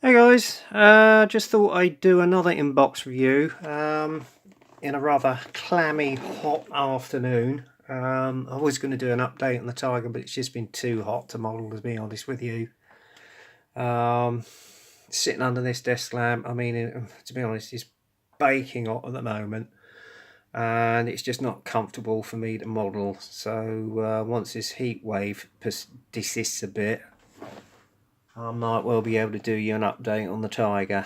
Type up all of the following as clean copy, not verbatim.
Hey guys, just thought I'd do another inbox review in a rather clammy hot afternoon. I was going to do an update on the Tiger, but it's just been too hot to model, to be honest with you. Sitting under this desk lamp, I mean, to be honest, it's baking hot at the moment, and it's just not comfortable for me to model. So once this heat wave persists a bit, I might well be able to do you an update on the Tiger,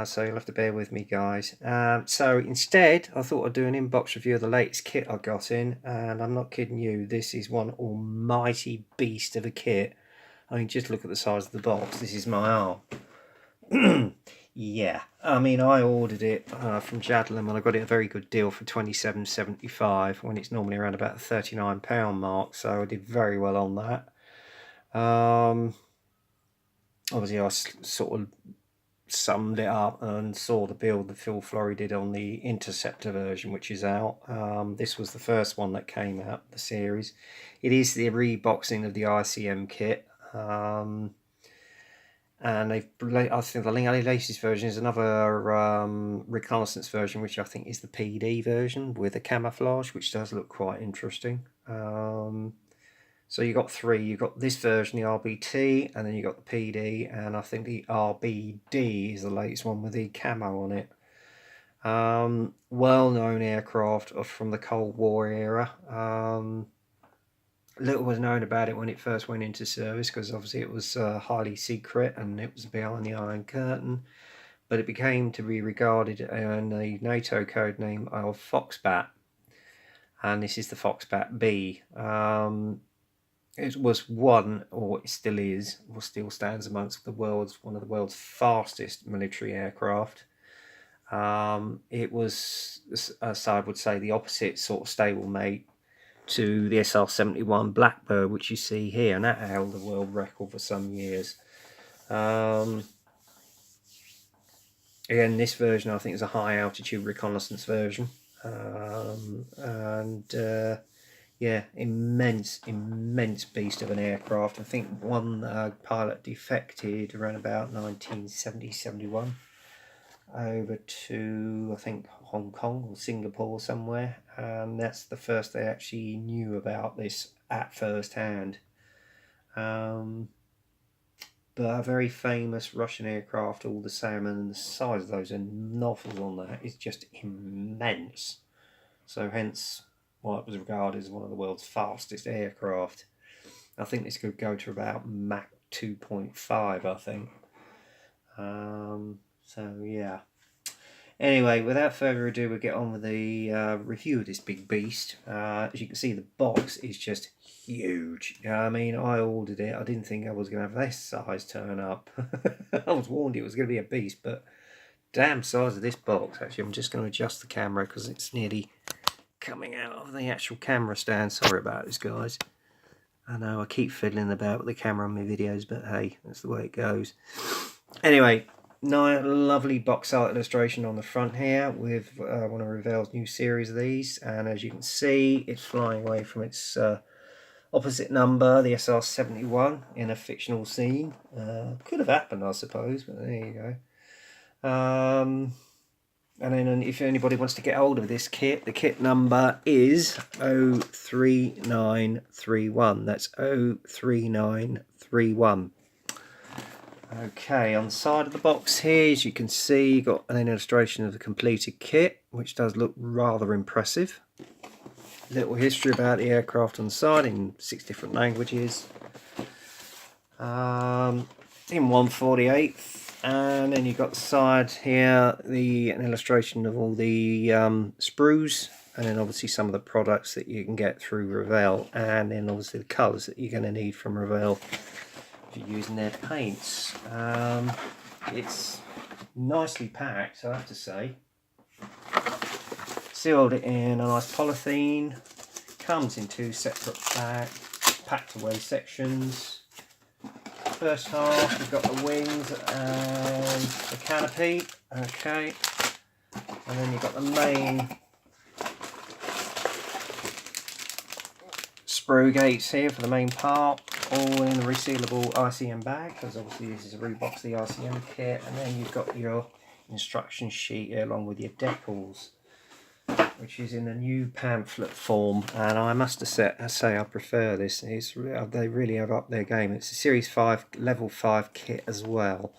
so you'll have to bear with me, guys. So instead, I thought I'd do an inbox review of the latest kit I got in, and I'm not kidding you, this is one almighty beast of a kit. I mean, just look at the size of the box. This is my arm. Yeah, I mean, I ordered it from Jadlam, and I got it a very good deal for £27.75 when it's normally around about the £39 mark, so I did very well on that. Obviously, I sort of summed it up and saw the build that Phil Flory did on the Interceptor version, which is out. This was the first one that came out, the series. It is the reboxing of the ICM kit. And I think the latest version is another reconnaissance version, which I think is the PD version with a camouflage, which does look quite interesting. So you got three. You got this version, the RBT, and then you got the PD, and I think the RBD is the latest one with the camo on it. Well-known aircraft from the Cold War era. Little was known about it when it first went into service, because obviously it was highly secret and it was behind the Iron Curtain. But it became to be regarded in the NATO code name of Foxbat, and this is the Foxbat B. It was one, or it still is, or still stands amongst one of the world's fastest military aircraft. It was, as I would say, the opposite sort of stablemate to the SR-71 Blackbird, which you see here, and that held the world record for some years. Again, this version I think is a high altitude reconnaissance version, yeah, immense beast of an aircraft. I think one pilot defected around about 1970-71 over to, I think, Hong Kong or Singapore somewhere, and that's the first they actually knew about this at first hand. But a very famous Russian aircraft all the same, and the size of those nozzles on that is just immense. So hence what was regarded as one of the world's fastest aircraft. I think this could go to about Mach 2.5, I think. So yeah. Anyway, without further ado, we'll get on with the review of this big beast. As you can see, the box is just huge. I mean, I ordered it. I didn't think I was going to have this size turn up. I was warned it was going to be a beast, but damn size of this box. Actually, I'm just going to adjust the camera because it's nearly coming out of the actual camera stand. Sorry about this, guys. I know I keep fiddling about with the camera on my videos, but hey, that's the way it goes. Anyway, lovely box art illustration on the front here with one of Revell's new series of these, and as you can see, it's flying away from its opposite number, the SR-71, in a fictional scene. Could have happened, I suppose, but there you go. And then if anybody wants to get hold of this kit, the kit number is 03931. That's 03931. Okay, on the side of the box here, as you can see, you've got an illustration of the completed kit, which does look rather impressive. Little history about the aircraft on the side in 6 different languages. In 1/48. And then you've got the side here, an illustration of all the sprues, and then obviously some of the products that you can get through Revell, and then obviously the colours that you're going to need from Revell if you're using their paints. It's nicely packed, I have to say. Sealed it in a nice polythene. Comes in 2 separate packed away sections. First half, we've got the wings and the canopy, okay, and then you've got the main sprue gates here for the main part, all in a resealable ICM bag, because obviously this is a rebox the ICM kit, and then you've got your instruction sheet here along with your decals, which is in a new pamphlet form, and I must say I prefer this. They really have upped their game. It's a Series 5 Level 5 kit as well,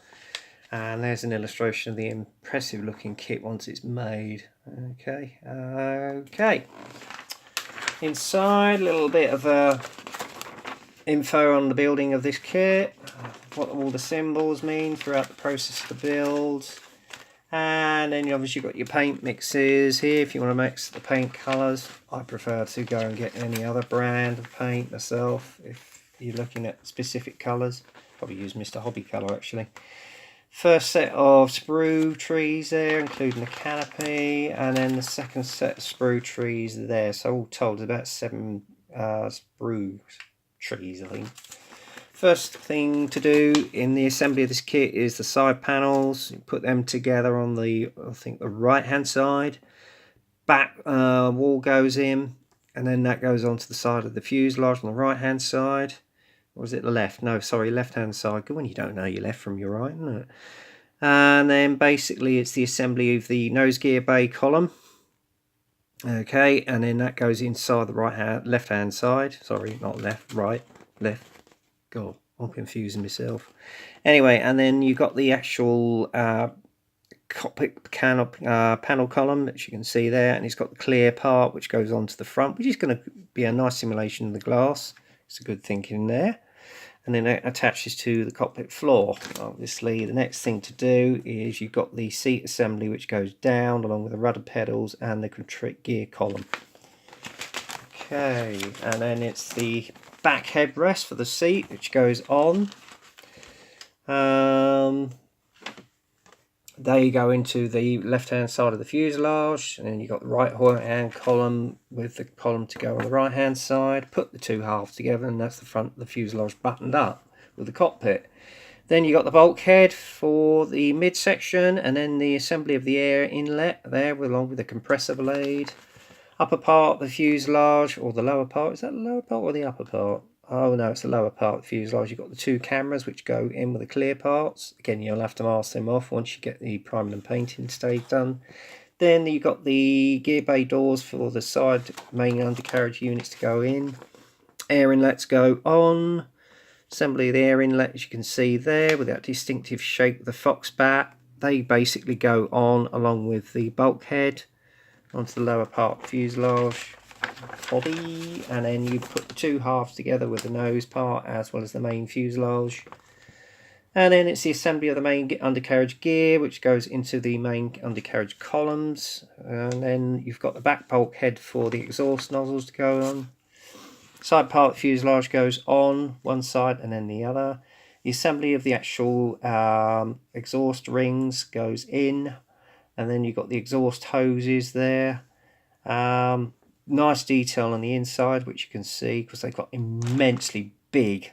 and there's an illustration of the impressive looking kit once it's made. Okay. Inside, a little bit of info on the building of this kit, what all the symbols mean throughout the process of the build. And then you obviously got your paint mixes here if you want to mix the paint colours. I prefer to go and get any other brand of paint myself if you're looking at specific colours. Probably use Mr. Hobby Colour actually. First set of sprue trees there, including the canopy, and then the second set of sprue trees there. So all told, about 7 sprue trees, I think. First thing to do in the assembly of this kit is the side panels. You put them together on the, I think, the right hand side. Back wall goes in, and then that goes onto the side of the fuselage on the right hand side. Or is it the left? No, sorry, left hand side. Good when you don't know your left from your right, isn't it? And then basically it's the assembly of the nose gear bay column. Okay, and then that goes inside the left hand side. Sorry, not left, right, left. God, I'm confusing myself. Anyway, and then you've got the actual cockpit panel column that you can see there, and it's got the clear part which goes onto the front, which is going to be a nice simulation of the glass. It's a good thinking there. And then it attaches to the cockpit floor. Obviously, the next thing to do is you've got the seat assembly which goes down along with the rudder pedals and the constrict gear column. Okay, and then it's the back headrest for the seat which goes on. They go into the left hand side of the fuselage, and then you've got the right hand column with the column to go on the right hand side. Put the two halves together, and that's the front of the fuselage buttoned up with the cockpit. Then you got the bulkhead for the midsection, and then the assembly of the air inlet there along with the compressor blade. Upper part of the fuselage, or the lower part. Is that the lower part or the upper part? Oh no, it's the lower part of the fuselage. You've got the two cameras which go in with the clear parts. Again, you'll have to mask them off once you get the priming and painting stage done. Then you've got the gear bay doors for the side main undercarriage units to go in. Air inlets go on. Assembly of the air inlet, as you can see there, with that distinctive shape of the Foxbat. They basically go on along with the bulkhead onto the lower part of the fuselage body, and then you put the two halves together with the nose part as well as the main fuselage. And then it's the assembly of the main undercarriage gear which goes into the main undercarriage columns, and then you've got the back bulkhead for the exhaust nozzles to go on. Side part of the fuselage goes on one side and then the other. The assembly of the actual exhaust rings goes in, and then you've got the exhaust hoses there. Nice detail on the inside, which you can see because they've got immensely big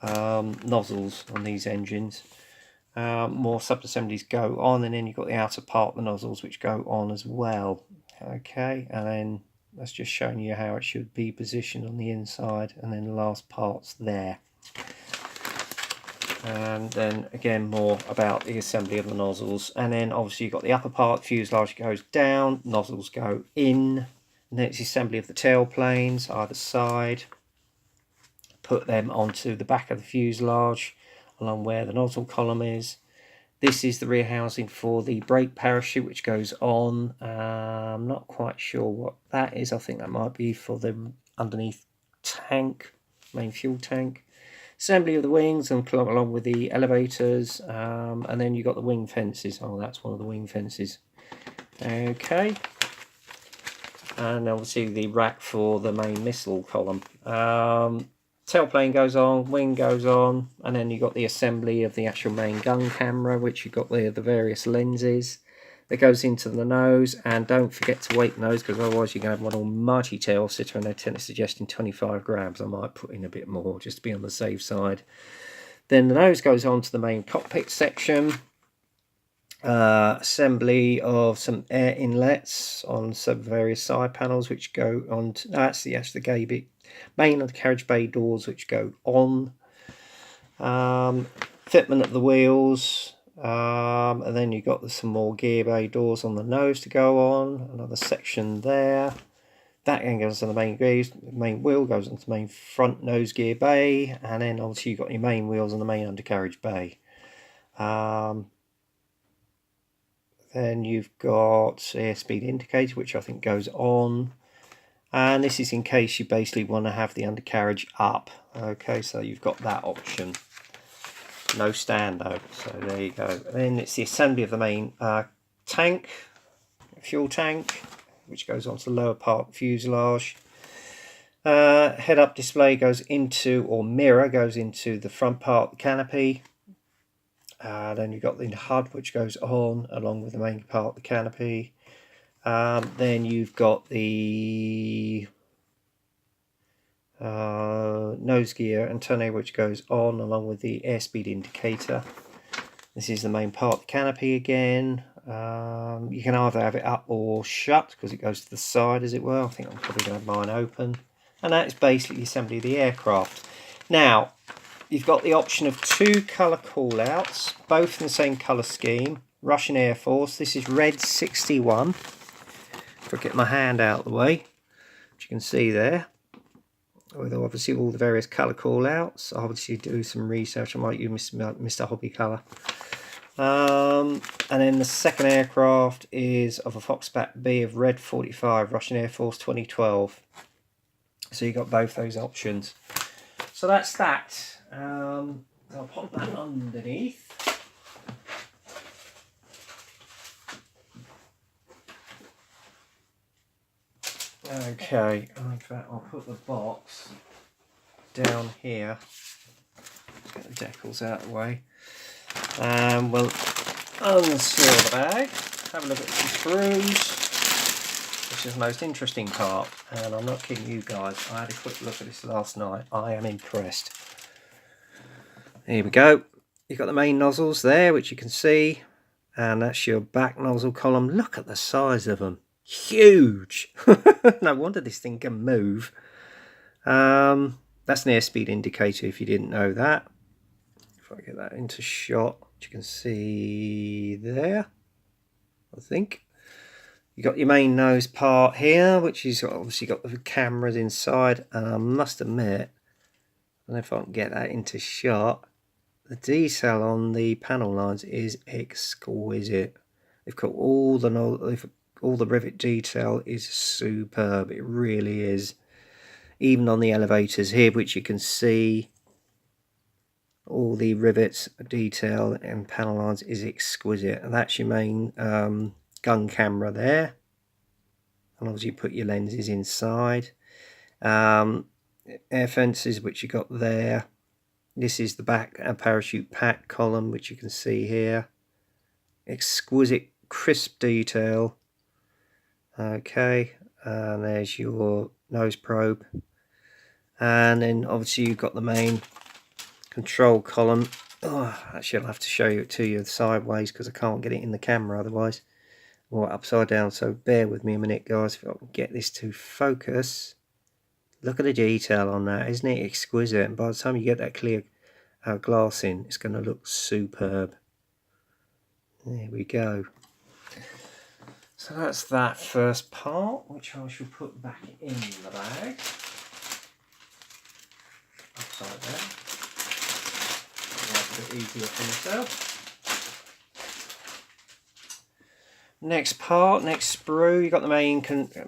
nozzles on these engines. More sub-assemblies go on, and then you've got the outer part of the nozzles which go on as well. Okay, and then that's just showing you how it should be positioned on the inside, and then the last part's there. And then again more about the assembly of the nozzles, and then obviously you've got the upper part, fuselage goes down, nozzles go in, and then it's the assembly of the tail planes either side. Put them onto the back of the fuselage along where the nozzle column is. This is the rear housing for the brake parachute which goes on. I'm not quite sure what that is. I think that might be for the underneath tank, main fuel tank. Assembly of the wings and along with the elevators, and then you've got the wing fences. Oh, that's one of the wing fences. Okay, and obviously the rack for the main missile column. Tailplane goes on, wing goes on, and then you've got the assembly of the actual main gun camera, which you've got there, the various lenses that goes into the nose. And don't forget to weight the nose, because otherwise you're going to have one almighty tail sitter, and they tend to suggesting 25 grams. I might put in a bit more just to be on the safe side. Then the nose goes on to the main cockpit section. Assembly of some air inlets on some various side panels which go on to, that's the gauge bit. main undercarriage bay doors which go on, fitment of the wheels, and then you've got some more gear bay doors on the nose to go on, another section there. That then goes on the main gears, the main wheel goes into the main front nose gear bay, and then obviously you've got your main wheels on the main undercarriage bay. Then you've got airspeed indicator, which I think goes on, and this is in case you basically want to have the undercarriage up. Okay, so you've got that option. No stand though, so there you go. And then it's the assembly of the main tank, fuel tank, which goes onto the lower part of the fuselage. Head-up display goes into, or mirror goes into the front part of the canopy. Then you've got the HUD which goes on along with the main part of the canopy. Then you've got the nose gear antenna which goes on along with the airspeed indicator. This is the main part of the canopy again. You can either have it up or shut because it goes to the side, as it were. I think I'm probably going to have mine open. And that is basically the assembly of the aircraft. Now, you've got the option of two colour callouts, both in the same colour scheme. Russian Air Force. This is Red 61. If I get my hand out of the way, which you can see there, with obviously all the various colour callouts. I'll obviously do some research. I might use Mr. Hobby Colour. And then the second aircraft is of a Foxbat B of Red 45, Russian Air Force 2012. So you've got both those options. So that's that. I'll pop that underneath. Okay, in fact I'll put the box down here. Get the decals out of the way. We'll unseal the bag, have a look at the sprues, which is the most interesting part, and I'm not kidding you guys, I had a quick look at this last night. I am impressed. Here we go. You've got the main nozzles there, which you can see, and that's your back nozzle column. Look at the size of them. Huge! No wonder this thing can move. That's an airspeed indicator if you didn't know that. If I get that into shot, you can see there, I think. You got your main nose part here, which is obviously got the cameras inside, and I must admit, I don't know if I can get that into shot, the detail on the panel lines is exquisite. They've got all the rivet detail is superb. It really is. Even on the elevators here, which you can see, all the rivets detail and panel lines is exquisite. And that's your main gun camera there, and obviously you put your lenses inside. Air fences which you got there. This is the back parachute pack column, which you can see here. Exquisite crisp detail. Okay, and there's your nose probe, and then obviously you've got the main control column. Oh, actually I'll have to show it to you sideways because I can't get it in the camera otherwise, or upside down, so bear with me a minute guys if I can get this to focus. Look at the detail on that, isn't it exquisite? And by the time you get that clear glass in, it's going to look superb. There we go. So that's that first part, which I shall put back in the bag. Upside down. That's a bit easier for myself. Next part, next sprue, you've got the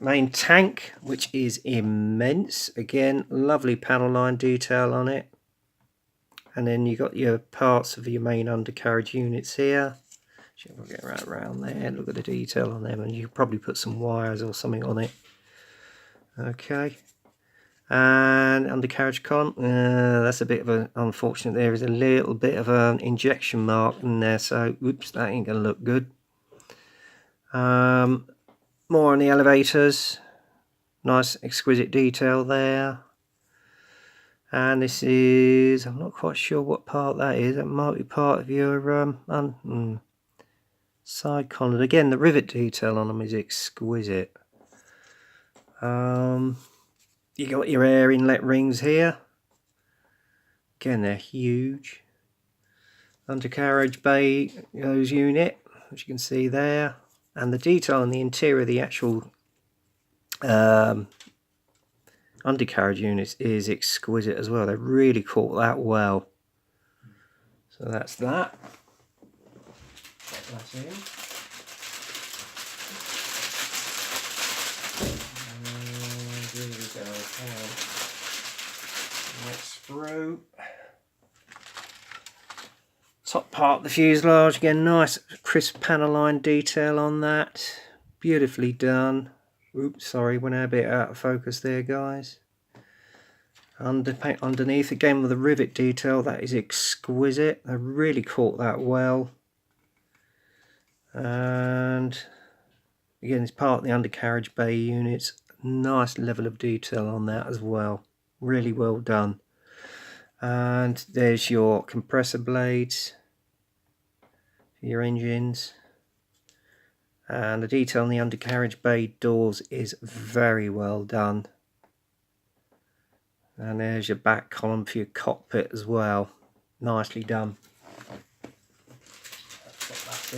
main tank, which is immense. Again, lovely panel line detail on it. And then you've got your parts of your main undercarriage units here. We'll get right around there, look at the detail on them, and you could probably put some wires or something on it. Okay. And undercarriage column, that's a bit of an unfortunate, there is a little bit of an injection mark in there, so oops, that ain't going to look good. More on the elevators, nice exquisite detail there. And this is, I'm not quite sure what part that is, that might be part of your side column. Again, the rivet detail on them is exquisite. You got your air inlet rings here. Again, they're huge. Undercarriage bay hose unit, as you can see there, and the detail on the interior of the actual undercarriage units is exquisite as well. They really caught that well. So that's that. Put that in. And here we go. Next sprue. Top part of the fuselage, again, nice crisp panel line detail on that. Beautifully done. Oops, sorry, went a bit out of focus there, guys. Underneath, again with the rivet detail, that is exquisite. I really caught that well. And again, it's part of the undercarriage bay units. Nice level of detail on that as well. Really well done. And there's your compressor blades for your engines. And the detail on the undercarriage bay doors is very well done. And there's your back column for your cockpit as well. Nicely done. Let's put that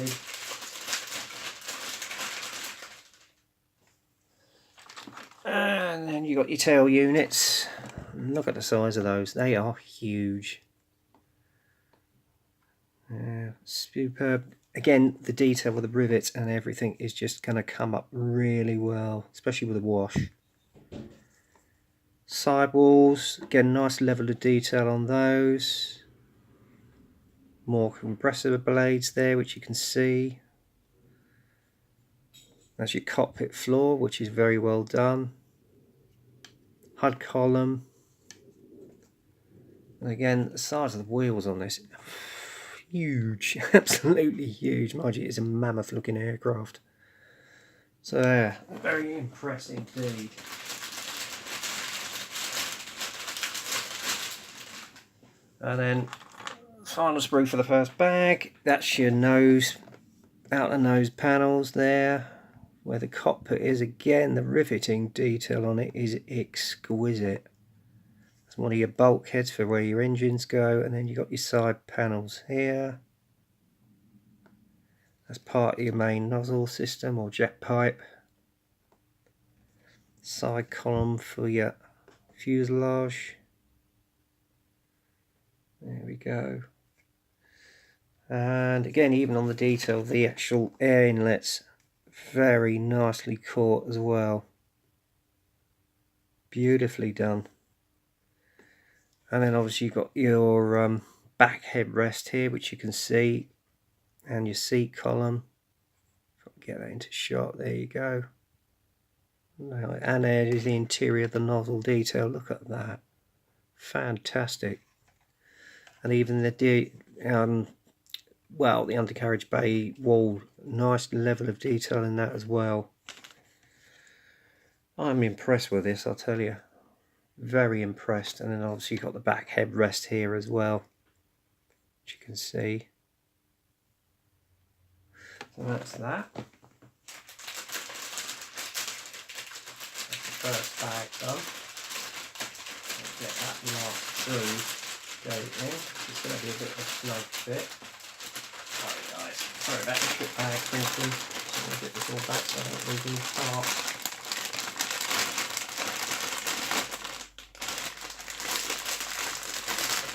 in. And then you got your tail units. Look at the size of those. They are huge. Superb. Again, the detail with the rivets and everything is just going to come up really well, especially with the wash. Sidewalls, again, nice level of detail on those. More compressor blades there, which you can see. That's your cockpit floor, which is very well done. HUD column. And again, the size of the wheels on this, huge, absolutely huge. Mind you, it's a mammoth looking aircraft. So yeah, very impressive indeed. And then final sprue for the first bag. That's your nose, outer nose panels there, where the cockpit is. Again, the riveting detail on it is exquisite. That's one of your bulkheads for where your engines go, and then you've got your side panels here. That's part of your main nozzle system or jet pipe. Side column for your fuselage. There we go. And again, even on the detail, the actual air inlets, very nicely caught as well. Beautifully done. And then obviously you've got your back headrest here, which you can see, and your seat column. Get that into shot. There you go. And there is the interior of the nozzle detail. Look at that. Fantastic. And even the well, the undercarriage bay wall, nice level of detail in that as well. I'm impressed with this, I'll tell you. Very impressed. And then obviously you've got the back headrest here as well, which you can see. So that's that. That's the first bag done. Let's get that last through going in. It's going to be a bit of a snug fit. Sorry guys, sorry about the trip bag crinkling. I'm going to get this all back so I don't lose any parts.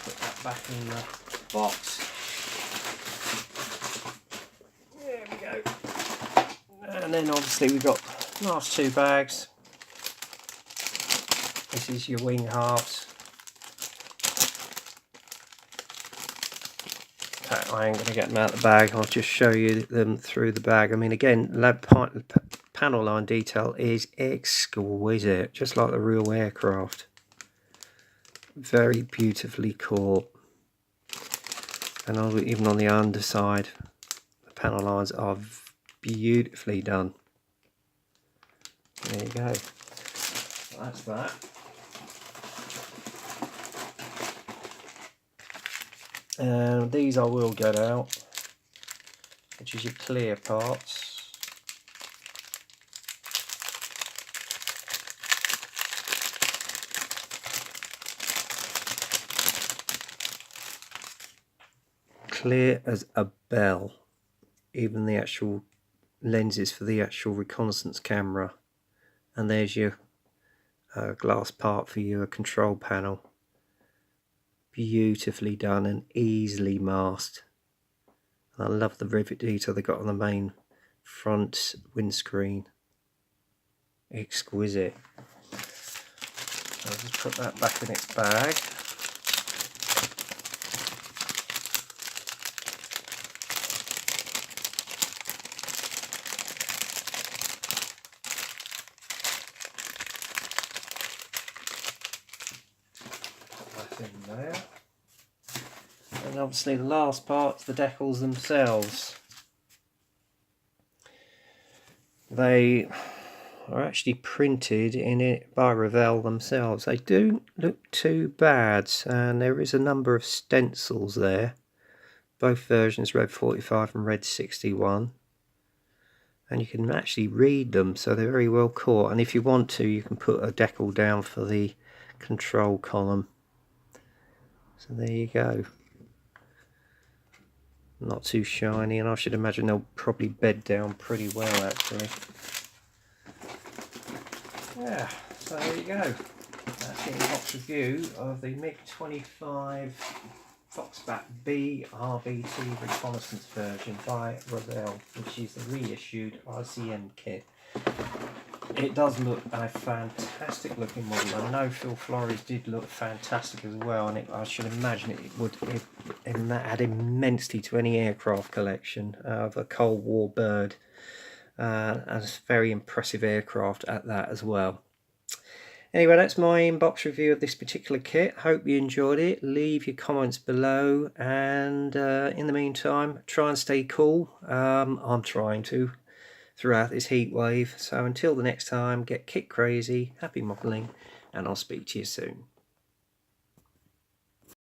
Put that back in the box. There we go. And then obviously we've got last two bags. This is your wing halves. I ain't going to get them out of the bag, I'll just show you them through the bag. I mean, again, panel line detail is exquisite, just like the real aircraft. Very beautifully caught. And even on the underside, the panel lines are beautifully done. There you go. That's that. And these I will get out, which is your clear parts. clear as a bell. Even the actual lenses for the actual reconnaissance camera. And there's your glass part for your control panel. Beautifully done and easily masked. I love the rivet detail they got on the main front windscreen. Exquisite. I'll just put that back in its bag. Put that in there. And obviously the last part's the decals themselves. They are actually printed in it by Revell themselves. They don't look too bad, and there is a number of stencils there. Both versions, Red 45 and Red 61. And you can actually read them, so they're very well caught. And if you want to, you can put a decal down for the control column. So there you go. Not too shiny, and I should imagine they'll probably bed down pretty well actually. Yeah, so there you go. That's the in-box review of the MiG-25 Foxbat B RBT reconnaissance version by Revell, which is the reissued RCM kit. It does look a fantastic looking model. I know Phil Flores did look fantastic as well, and I should imagine it would add immensely to any aircraft collection of a Cold War bird. And it's a very impressive aircraft at that as well. Anyway, that's my inbox review of this particular kit. Hope you enjoyed it. Leave your comments below, and in the meantime, try and stay cool. I'm trying to throughout this heat wave. So until the next time, get kit crazy, happy modelling, and I'll speak to you soon.